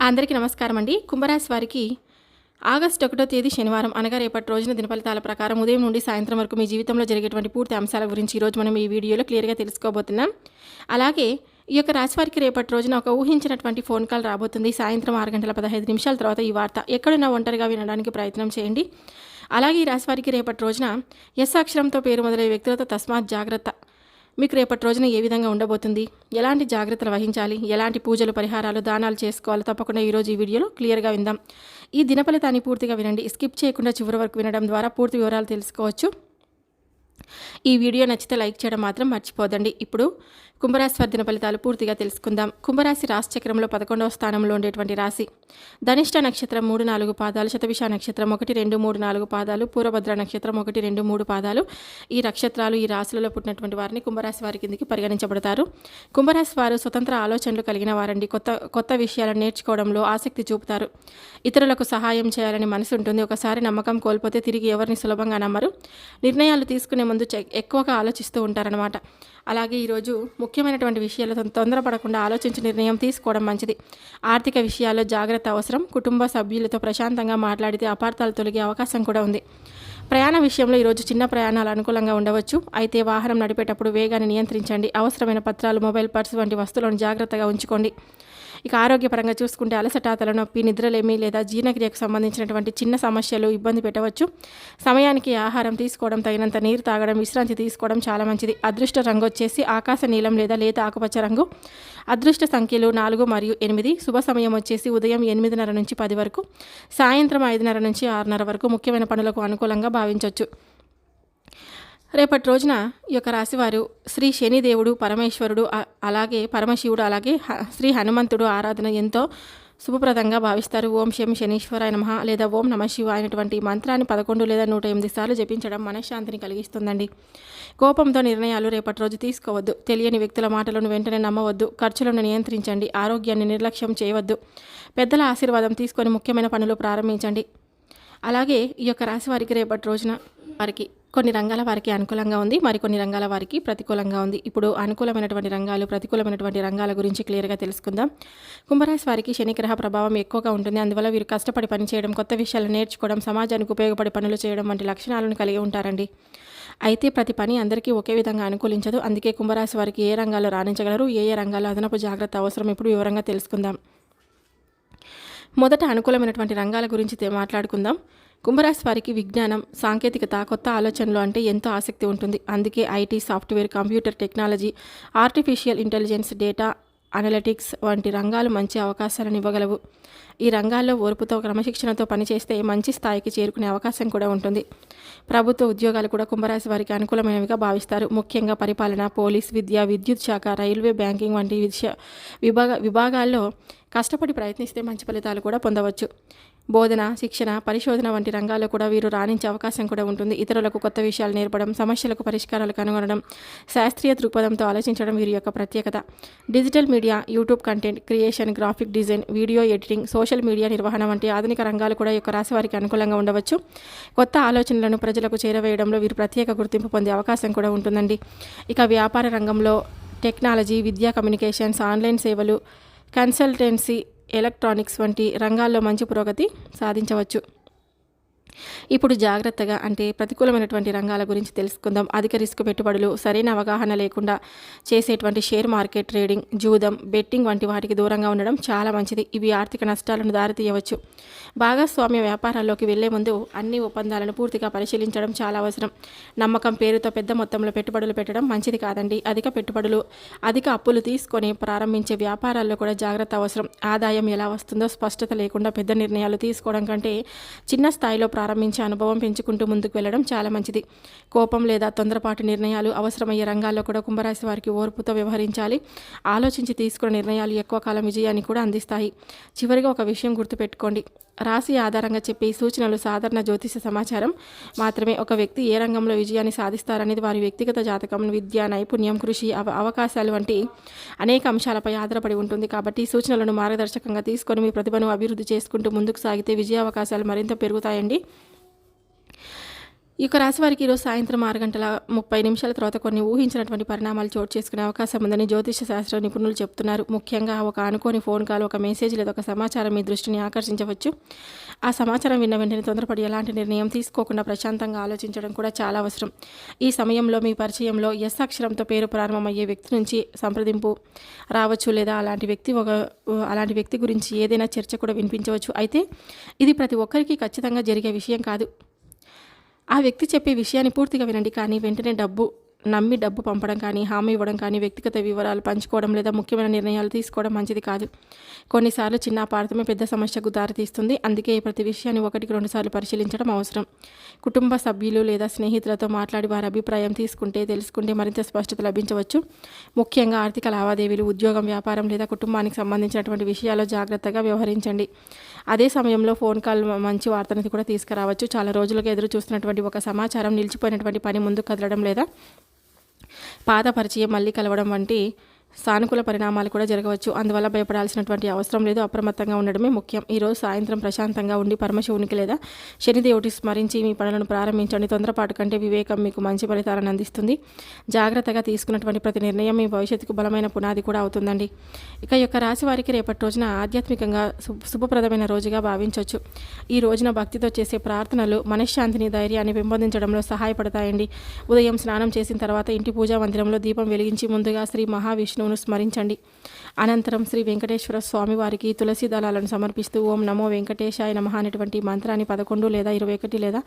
అందరికీ నమస్కారం అండి. కుంభరాశి వారికి ఆగస్టు 1వ తేదీ శనివారం అనగా రేపటి రోజున దినఫలితాల ప్రకారం ఉదయం నుండి సాయంత్రం వరకు మీ జీవితంలో జరిగేటువంటి పూర్తి అంశాల గురించి ఈరోజు మనం ఈ వీడియోలో క్లియర్గా తెలుసుకోబోతున్నాం. అలాగే ఈ యొక్క రాశి వారికి రేపటి రోజున ఒక ఊహించినటువంటి ఫోన్ కాల్ రాబోతుంది. సాయంత్రం 6:15 తర్వాత ఈ వార్త ఎక్కడున్నా ఒంటరిగా వినడానికి ప్రయత్నం చేయండి. అలాగే ఈ రాశి వారికి రేపటి రోజున ఎస్ అక్షరంతో పేరు మొదలయ్యే వ్యక్తులతో తస్మాత్ జాగ్రత్త. మీకు రేపటి రోజున ఏ విధంగా ఉండబోతుంది, ఎలాంటి జాగ్రత్తలు వహించాలి, ఎలాంటి పూజలు పరిహారాలు దానాలు చేసుకోవాలి, తప్పకుండా ఈరోజు ఈ వీడియోలో క్లియర్గా విందాం. ఈ దినఫలితాన్ని పూర్తిగా వినండి. స్కిప్ చేయకుండా చివరి వరకు వినడం ద్వారా పూర్తి వివరాలు తెలుసుకోవచ్చు. ఈ వీడియో నచ్చితే లైక్ చేయడం మాత్రం మర్చిపోదండి. ఇప్పుడు కుంభరాశి వారి దిన ఫలితాలు పూర్తిగా తెలుసుకుందాం. కుంభరాశి రాశి చక్రంలో 11వ స్థానంలో ఉండేటువంటి రాశి. ధనిష్ట నక్షత్రం 3-4 పాదాలు, శతభిష నక్షత్రం 1-2-3-4 పాదాలు, పూర్వభద్ర నక్షత్రం 1-2-3 పాదాలు. ఈ నక్షత్రాలు ఈ రాశులలో పుట్టినటువంటి వారిని కుంభరాశి వారి కిందికి పరిగణించబడతారు. కుంభరాశి వారు స్వతంత్ర ఆలోచనలు కలిగిన వారండి. కొత్త విషయాలను నేర్చుకోవడంలో ఆసక్తి చూపుతారు. ఇతరులకు సహాయం చేయాలని మనసు ఉంటుంది. ఒకసారి నమ్మకం కోల్పోతే తిరిగి ఎవరిని సులభంగా నమ్మరు. నిర్ణయాలు తీసుకునే ముందు ఎక్కువగా ఆలోచిస్తూ ఉంటారనమాట. అలాగే ఈరోజు ముఖ్యమైనటువంటి విషయాలతో తొందరపడకుండా ఆలోచించి నిర్ణయం తీసుకోవడం మంచిది. ఆర్థిక విషయాల్లో జాగ్రత్త అవసరం. కుటుంబ సభ్యులతో ప్రశాంతంగా మాట్లాడితే అపార్థాలు తొలగే అవకాశం కూడా ఉంది. ప్రయాణ విషయంలో ఈరోజు చిన్న ప్రయాణాలు అనుకూలంగా ఉండవచ్చు. అయితే వాహనం నడిపేటప్పుడు వేగాన్ని నియంత్రించండి. అవసరమైన పత్రాలు, మొబైల్, పర్సు వంటి వస్తువులను జాగ్రత్తగా ఉంచుకోండి. ఇక ఆరోగ్యపరంగా చూసుకుంటే అలసట, తలనొప్పి, నిద్రలేమి లేదా జీర్ణక్రియకు సంబంధించినటువంటి చిన్న సమస్యలు ఇబ్బంది పెట్టవచ్చు. సమయానికి ఆహారం తీసుకోవడం, తగినంత నీరు తాగడం, విశ్రాంతి తీసుకోవడం చాలా మంచిది. అదృష్ట రంగు వచ్చేసి ఆకాశ నీలం లేదా లేత ఆకుపచ్చ రంగు. అదృష్ట సంఖ్యలు 4 మరియు 8. శుభ సమయం వచ్చేసి ఉదయం 8:30 నుంచి 10 వరకు, సాయంత్రం 5:30 నుంచి 6:30 వరకు. ముఖ్యమైన పనులకు అనుకూలంగా భావించవచ్చు. రేపటి రోజున ఈ యొక్క రాశివారు శ్రీ శనిదేవుడు, పరమేశ్వరుడు, అలాగే పరమశివుడు, అలాగే శ్రీ హనుమంతుడు ఆరాధన ఎంతో శుభప్రదంగా భావిస్తారు. ఓం శం శనీశ్వరాయ నమః లేదా ఓం నమ శివాయ అయినటువంటి మంత్రాన్ని 11 లేదా 108 సార్లు జపించడం మనశ్శాంతిని కలిగిస్తుందండి. కోపంతో నిర్ణయాలు రేపటి రోజు తీసుకోవద్దు. తెలియని వ్యక్తుల మాటలను వెంటనే నమ్మవద్దు. ఖర్చులను నియంత్రించండి. ఆరోగ్యాన్ని నిర్లక్ష్యం చేయవద్దు. పెద్దల ఆశీర్వాదం తీసుకొని ముఖ్యమైన పనులు ప్రారంభించండి. అలాగే ఈ యొక్క రాశి వారికి రేపటి రోజున వారికి కొన్ని రంగాల వారికి అనుకూలంగా ఉంది, మరికొన్ని రంగాల వారికి ప్రతికూలంగా ఉంది. ఇప్పుడు అనుకూలమైనటువంటి రంగాలు, ప్రతికూలమైనటువంటి రంగాల గురించి క్లియర్గా తెలుసుకుందాం. కుంభరాశి వారికి శనిగ్రహ ప్రభావం ఎక్కువగా ఉంటుంది. అందువల్ల వీరు కష్టపడి పనిచేయడం, కొత్త విషయాలు నేర్చుకోవడం, సమాజానికి ఉపయోగపడే పనులు చేయడం వంటి లక్షణాలను కలిగి ఉంటారండి. అయితే ప్రతి పని అందరికీ ఒకే విధంగా అనుకూలించదు. అందుకే కుంభరాశి వారికి ఏ రంగాల్లో రాణించగలరు, ఏ అదనపు జాగ్రత్త అవసరం ఇప్పుడు వివరంగా తెలుసుకుందాం. మొదట అనుకూలమైనటువంటి రంగాల గురించి మాట్లాడుకుందాం. కుంభరాశి వారికి విజ్ఞానం, సాంకేతికత, కొత్త ఆలోచనలు అంటే ఎంతో ఆసక్తి ఉంటుంది. అందుకే IT, software, computer technology, artificial intelligence, data analytics వంటి రంగాలు మంచి అవకాశాలను ఇవ్వగలవు. ఈ రంగాల్లో ఓర్పుతో, క్రమశిక్షణతో పనిచేస్తే మంచి స్థాయికి చేరుకునే అవకాశం కూడా ఉంటుంది. ప్రభుత్వ ఉద్యోగాలు కూడా కుంభరాశి వారికి అనుకూలమైనవిగా భావిస్తారు. ముఖ్యంగా పరిపాలన, పోలీస్, విద్య, విద్యుత్ శాఖ, రైల్వే, బ్యాంకింగ్ వంటి విభాగాల్లో కష్టపడి ప్రయత్నిస్తే మంచి ఫలితాలు కూడా పొందవచ్చు. బోధన, శిక్షణ, పరిశోధన వంటి రంగాల్లో కూడా వీరు రాణించే అవకాశం కూడా ఉంటుంది. ఇతరులకు కొత్త విషయాలు నేర్పడం, సమస్యలకు పరిష్కారాలు కనుగొనడం, శాస్త్రీయ దృక్పథంతో ఆలోచించడం వీరి యొక్క ప్రత్యేకత. Digital media, YouTube content creation, graphic design, video editing, social media నిర్వహణ వంటి ఆధునిక రంగాలు కూడా ఈ యొక్క రాశి వారికి అనుకూలంగా ఉండవచ్చు. కొత్త ఆలోచనలను ప్రజలకు చేరవేయడంలో వీరు ప్రత్యేక గుర్తింపు పొందే అవకాశం కూడా ఉంటుందండి. ఇక వ్యాపార రంగంలో టెక్నాలజీ, విద్యా కమ్యూనికేషన్స్, ఆన్లైన్ సేవలు, కన్సల్టెన్సీ, ఎలక్ట్రానిక్స్ వంటి రంగాల్లో మంచి పురోగతి సాధించవచ్చు. ఇప్పుడు జాగ్రత్తగా అంటే ప్రతికూలమైనటువంటి రంగాల గురించి తెలుసుకుందాం. అధిక రిస్క్ పెట్టుబడులు, సరైన అవగాహన లేకుండా చేసేటువంటి షేర్ మార్కెట్ ట్రేడింగ్, జూదం, బెట్టింగ్ వంటి వాటికి దూరంగా ఉండడం చాలా మంచిది. ఇవి ఆర్థిక నష్టాలను దారితీయవచ్చు. భాగస్వామ్య వ్యాపారాల్లోకి వెళ్లే ముందు అన్ని ఒప్పందాలను పూర్తిగా పరిశీలించడం చాలా అవసరం. నమ్మకం పేరుతో పెద్ద మొత్తంలో పెట్టుబడులు పెట్టడం మంచిది కాదండి. అధిక అప్పులు తీసుకొని ప్రారంభించే వ్యాపారాల్లో కూడా జాగ్రత్త అవసరం. ఆదాయం ఎలా వస్తుందో స్పష్టత లేకుండా పెద్ద నిర్ణయాలు తీసుకోవడం కంటే చిన్న స్థాయిలో ప్రారంభించే అనుభవం పెంచుకుంటూ ముందుకు వెళ్ళడం చాలా మంచిది. కోపం లేదా తొందరపాటు నిర్ణయాలు అవసరమయ్యే రంగాల్లో కూడా కుంభరాశి వారికి ఓర్పుతో వ్యవహరించాలి. ఆలోచించి తీసుకున్న నిర్ణయాలు ఎక్కువ కాలం విజయాన్ని కూడా అందిస్తాయి. చివరిగా ఒక విషయం గుర్తుపెట్టుకోండి. రాశి ఆధారంగా చెప్పే ఈ సూచనలు సాధారణ జ్యోతిష సమాచారం మాత్రమే. ఒక వ్యక్తి ఏ రంగంలో విజయాన్ని సాధిస్తారనేది వారి వ్యక్తిగత జాతకం, విద్య, నైపుణ్యం, కృషి, అవకాశాలు వంటి అనేక అంశాలపై ఆధారపడి ఉంటుంది. కాబట్టి ఈ సూచనలను మార్గదర్శకంగా తీసుకొని మీ ప్రతిభను అభివృద్ధి చేసుకుంటూ ముందుకు సాగితే విజయావకాశాలు మరింత పెరుగుతాయండి. ఈ యొక్క రాశి వారికి ఈరోజు సాయంత్రం 6:30 తర్వాత కొన్ని ఊహించినటువంటి పరిణామాలు చోటు చేసుకునే అవకాశం ఉందని జ్యోతిష శాస్త్ర నిపుణులు చెప్తున్నారు. ముఖ్యంగా ఒక అనుకోని ఫోన్ కాల్, ఒక మెసేజ్ లేదా ఒక సమాచారం మీ దృష్టిని ఆకర్షించవచ్చు. ఆ సమాచారం విన్న వెంటనే తొందరపడి ఎలాంటి నిర్ణయం తీసుకోకుండా ప్రశాంతంగా ఆలోచించడం కూడా చాలా అవసరం. ఈ సమయంలో మీ పరిచయంలో ఎస్ అక్షరంతో పేరు ప్రారంభమయ్యే వ్యక్తి నుంచి సంప్రదింపు రావచ్చు, లేదా అలాంటి వ్యక్తి గురించి ఏదైనా చర్చ కూడా వినిపించవచ్చు. అయితే ఇది ప్రతి ఒక్కరికి ఖచ్చితంగా జరిగే విషయం కాదు. ఆ వ్యక్తి చెప్పే విషయాన్ని పూర్తిగా వినండి, కానీ వెంటనే నమ్మి డబ్బు పంపడం కానీ, హామీ ఇవ్వడం కానీ, వ్యక్తిగత వివరాలు పంచుకోవడం లేదా ముఖ్యమైన నిర్ణయాలు తీసుకోవడం మంచిది కాదు. కొన్నిసార్లు చిన్న అపార్థమే పెద్ద సమస్యకు దారితీస్తుంది. అందుకే ప్రతి విషయాన్ని 1-2 సార్లు పరిశీలించడం అవసరం. కుటుంబ సభ్యులు లేదా స్నేహితులతో మాట్లాడి వారి అభిప్రాయం తెలుసుకుంటే మరింత స్పష్టత లభించవచ్చు. ముఖ్యంగా ఆర్థిక లావాదేవీలు, ఉద్యోగం, వ్యాపారం లేదా కుటుంబానికి సంబంధించినటువంటి విషయాల్లో జాగ్రత్తగా వ్యవహరించండి. అదే సమయంలో ఫోన్ కాల్ మంచి వార్తను కూడా తీసుకురావచ్చు. చాలా రోజులుగా ఎదురు చూస్తున్నటువంటి ఒక సమాచారం, నిలిచిపోయినటువంటి పని ముందుకు కదలడం లేదా పాత పరిచయం మళ్ళీ కలవడం వంటి సానుకూల పరిణామాలు కూడా జరగవచ్చు. అందువల్ల భయపడాల్సినటువంటి అవసరం లేదు. అప్రమత్తంగా ఉండడమే ముఖ్యం. ఈరోజు సాయంత్రం ప్రశాంతంగా ఉండి పరమశివునికి లేదా శనిదేవుడిని స్మరించి మీ పనులను ప్రారంభించండి. తొందరపాటు కంటే వివేకం మీకు మంచి ఫలితాలను అందిస్తుంది. జాగ్రత్తగా తీసుకున్నటువంటి ప్రతి నిర్ణయం మీ భవిష్యత్తుకు బలమైన పునాది కూడా అవుతుందండి. ఇక యొక్క రాశి వారికి రేపటి రోజున ఆధ్యాత్మికంగా శుభప్రదమైన రోజుగా భావించవచ్చు. ఈ రోజున భక్తితో చేసే ప్రార్థనలు మనశ్శాంతిని, ధైర్యాన్ని పెంపొందించడంలో సహాయపడతాయండి. ఉదయం స్నానం చేసిన తర్వాత ఇంటి పూజా మందిరంలో దీపం వెలిగించి ముందుగా శ్రీ మహావిష్ణువును స్మరించండి. అనంతరం శ్రీ వెంకటేశ్వర స్వామి వారికి తులసి దళాలను సమర్పిస్తూ ఓం నమో వెంకటేశాయ నమః అనేటువంటి మంత్రాన్ని 11 లేదా 21 లేదా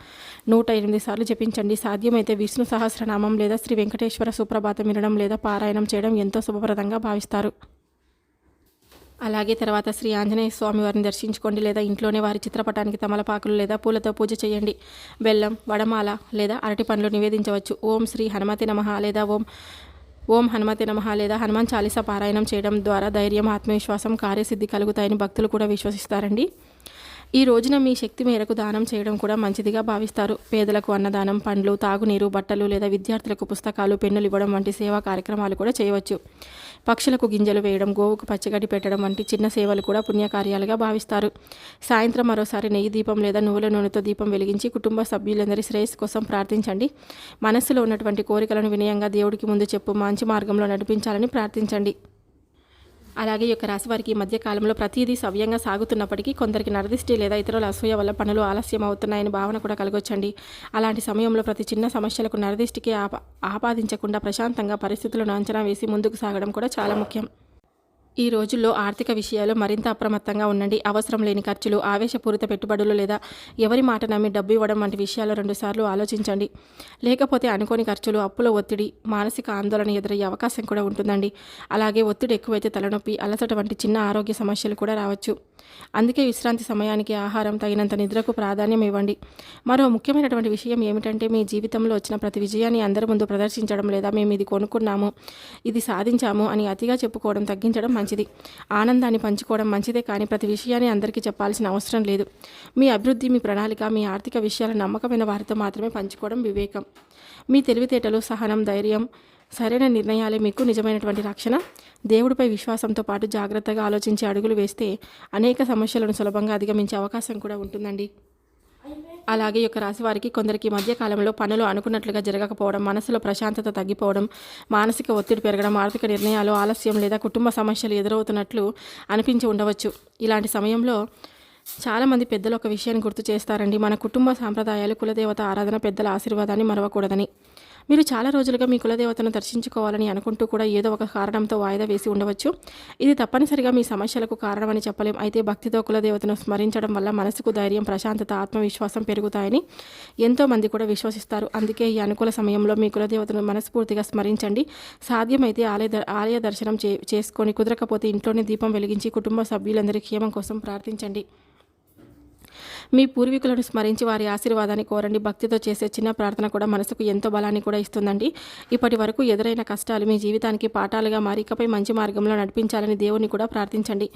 108 సార్లు జపించండి. సాధ్యమైతే విష్ణు సహస్రనామం లేదా శ్రీ వెంకటేశ్వర సుప్రభాతం వినడం లేదా పారాయణం చేయడం ఎంతో శుభప్రదంగా భావిస్తారు. అలాగే తర్వాత శ్రీ ఆంజనేయ స్వామి వారిని దర్శించుకోండి, లేదా ఇంట్లోనే వారి చిత్రపటానికి తమలపాకులు లేదా పూలతో పూజ చేయండి. బెల్లం, వడమాల లేదా అరటి పండ్లు నివేదించవచ్చు. ఓం శ్రీ హనుమతి నమః లేదా ఓం హనుమతి నమః లేదా హనుమాన్ చాలీసా పారాయణం చేయడం ద్వారా ధైర్యం, ఆత్మవిశ్వాసం, కార్యసిద్ధి కలుగుతాయని భక్తులు కూడా విశ్వసిస్తారండి. ఈ రోజున మీ శక్తి మేరకు దానం చేయడం కూడా మంచిదిగా భావిస్తారు. పేదలకు అన్నదానం, పండ్లు, తాగునీరు, బట్టలు లేదా విద్యార్థులకు పుస్తకాలు, పెన్నులు ఇవ్వడం వంటి సేవా కార్యక్రమాలు కూడా చేయవచ్చు. పక్షులకు గింజలు వేయడం, గోవుకు పచ్చగడ్డి పెట్టడం వంటి చిన్న సేవలు కూడా పుణ్యకార్యాలుగా భావిస్తారు. సాయంత్రం మరోసారి నెయ్యి దీపం లేదా నువ్వుల నూనెతో దీపం వెలిగించి కుటుంబ సభ్యులందరి శ్రేయస్సు కోసం ప్రార్థించండి. మనస్సులో ఉన్నటువంటి కోరికలను వినయంగా దేవుడికి ముందు మంచి మార్గంలో నడిపించాలని ప్రార్థించండి. అలాగే యొక్క రాశి వారికి ఈ మధ్య కాలంలో ప్రతిదీ సవ్యంగా సాగుతున్నప్పటికీ కొందరికి నరదిష్టి లేదా ఇతరుల అసూయ వల్ల పనులు ఆలస్యం అవుతున్నాయని భావన కూడా కలగొచ్చండి. అలాంటి సమయంలో ప్రతి చిన్న సమస్యలకు నరదిష్టికి ఆపాదించకుండా ప్రశాంతంగా పరిస్థితులను అంచనా వేసి ముందుకు సాగడం కూడా చాలా ముఖ్యం. ఈ రోజుల్లో ఆర్థిక విషయాల్లో మరింత అప్రమత్తంగా ఉండండి. అవసరం లేని ఖర్చులు, ఆవేశపూరిత పెట్టుబడులు లేదా ఎవరి మాట నమ్మి డబ్బు ఇవ్వడం వంటి విషయాల్లో 2 సార్లు ఆలోచించండి. లేకపోతే అనుకోని ఖర్చులు, అప్పుల ఒత్తిడి, మానసిక ఆందోళన ఎదురయ్యే అవకాశం కూడా ఉంటుందండి. అలాగే ఒత్తిడి ఎక్కువైతే తలనొప్పి, అలసట వంటి చిన్న ఆరోగ్య సమస్యలు కూడా రావచ్చు. అందుకే విశ్రాంతి సమయానికి ఆహారం, తగినంత నిద్రకు ప్రాధాన్యం ఇవ్వండి. మరో ముఖ్యమైనటువంటి విషయం ఏమిటంటే మీ జీవితంలో వచ్చిన ప్రతి విజయాన్ని అందరి ముందు ప్రదర్శించడం లేదా మేము ఇది కొనుక్కున్నాము, ఇది సాధించాము అని అతిగా చెప్పుకోవడం తగ్గించడం మంచిది. ఆనందాన్ని పంచుకోవడం మంచిదే, కానీ ప్రతి విషయాన్ని అందరికీ చెప్పాల్సిన అవసరం లేదు. మీ అభివృద్ధి, మీ ప్రణాళిక, మీ ఆర్థిక విషయాల నమ్మకమైన వారితో మాత్రమే పంచుకోవడం వివేకం. మీ తెలివితేటలు, సహనం, ధైర్యం, సరైన నిర్ణయాలే మీకు నిజమైనటువంటి రక్షణ. దేవుడిపై విశ్వాసంతో పాటు జాగ్రత్తగా ఆలోచించి అడుగులు వేస్తే అనేక సమస్యలను సులభంగా అధిగమించే అవకాశం కూడా ఉంటుందండి. అలాగే యొక్క రాశి వారికి కొందరికి మధ్యకాలంలో పనులు అనుకున్నట్లుగా జరగకపోవడం, మనసులో ప్రశాంతత తగ్గిపోవడం, మానసిక ఒత్తిడి పెరగడం, ఆర్థిక నిర్ణయాలు ఆలస్యం లేదా కుటుంబ సమస్యలు ఎదురవుతున్నట్లు అనిపించి ఉండవచ్చు. ఇలాంటి సమయంలో చాలామంది పెద్దలు ఒక విషయాన్ని గుర్తు చేస్తారండి. మన కుటుంబ సాంప్రదాయాలు, కులదేవత ఆరాధన, పెద్దల ఆశీర్వాదాన్ని మరవకూడదని. మీరు చాలా రోజులుగా మీ కులదేవతను దర్శించుకోవాలని అనుకుంటూ కూడా ఏదో ఒక కారణంతో వాయిదా వేసి ఉండవచ్చు. ఇది తప్పనిసరిగా మీ సమస్యలకు కారణమని చెప్పలేం. అయితే భక్తితో కులదేవతను స్మరించడం వల్ల మనసుకు ధైర్యం, ప్రశాంతత, ఆత్మవిశ్వాసం పెరుగుతాయని ఎంతోమంది కూడా విశ్వసిస్తారు. అందుకే ఈ అనుకూల సమయంలో మీ కులదేవతను మనస్ఫూర్తిగా స్మరించండి. సాధ్యమైతే ఆలయ దర్శనం చేసుకొని, కుదరకపోతే ఇంట్లోనే దీపం వెలిగించి కుటుంబ సభ్యులందరి క్షేమం కోసం ప్రార్థించండి. మీ పూర్వీకులను స్మరించి వారి ఆశీర్వాదాన్ని కోరండి. భక్తితో చేసే చిన్న ప్రార్థన కూడా మనసుకు ఎంతో బలాన్ని కూడా ఇస్తుందండి. ఇప్పటి వరకు ఎదురైన కష్టాలు మీ జీవితానికి పాఠాలుగా మారి ఇకపై మంచి మార్గంలో నడిపించాలని దేవుని కూడా ప్రార్థించండి.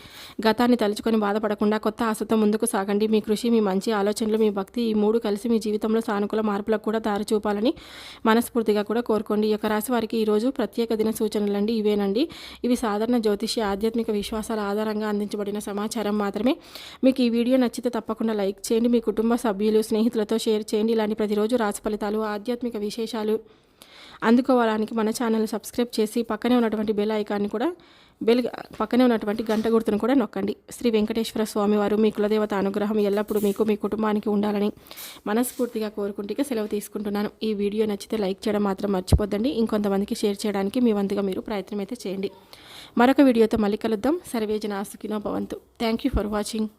గతాన్ని తలుచుకొని బాధపడకుండా కొత్త ఆశతో ముందుకు సాగండి. మీ కృషి, మీ మంచి ఆలోచనలు, మీ భక్తి, ఈ 3 కలిసి మీ జీవితంలో సానుకూల మార్పులకు కూడా దారి చూపాలని మనస్ఫూర్తిగా కూడా కోరుకోండి. ఈ యొక్క రాశి వారికి ఈరోజు ప్రత్యేక దిన సూచనలండి ఇవేనండి. ఇవి సాధారణ జ్యోతిష్య, ఆధ్యాత్మిక విశ్వాసాల ఆధారంగా అందించబడిన సమాచారం మాత్రమే. మీకు ఈ వీడియో నచ్చితే తప్పకుండా లైక్ లైక్ చేయండి. మీ కుటుంబ సభ్యులు స్నేహితులతో షేర్ చేయండి. ఇలాంటి ప్రతిరోజు రాశి ఫలితాలు ఆధ్యాత్మిక విశేషాలు అందుకోవడానికి మన ఛానల్ సబ్స్క్రైబ్ చేసి పక్కనే ఉన్నటువంటి పక్కనే ఉన్నటువంటి గంట గుర్తును కూడా నొక్కండి. శ్రీ వెంకటేశ్వర స్వామి వారు మీ కులదేవత అనుగ్రహం ఎల్లప్పుడూ మీకు మీ కుటుంబానికి ఉండాలని మనస్ఫూర్తిగా కోరుకుంటూ సెలవు తీసుకుంటున్నాను. ఈ వీడియో నచ్చితే లైక్ చేయడం మాత్రం మర్చిపోద్దండి. ఇంకొంతమందికి షేర్ చేయడానికి మీ వంతుగా మీరు ప్రయత్నం అయితే చేయండి. మరొక వీడియోతో మళ్ళీ కలుద్దాం. సర్వేజన సుఖినో భవంతు. Thank you for watching.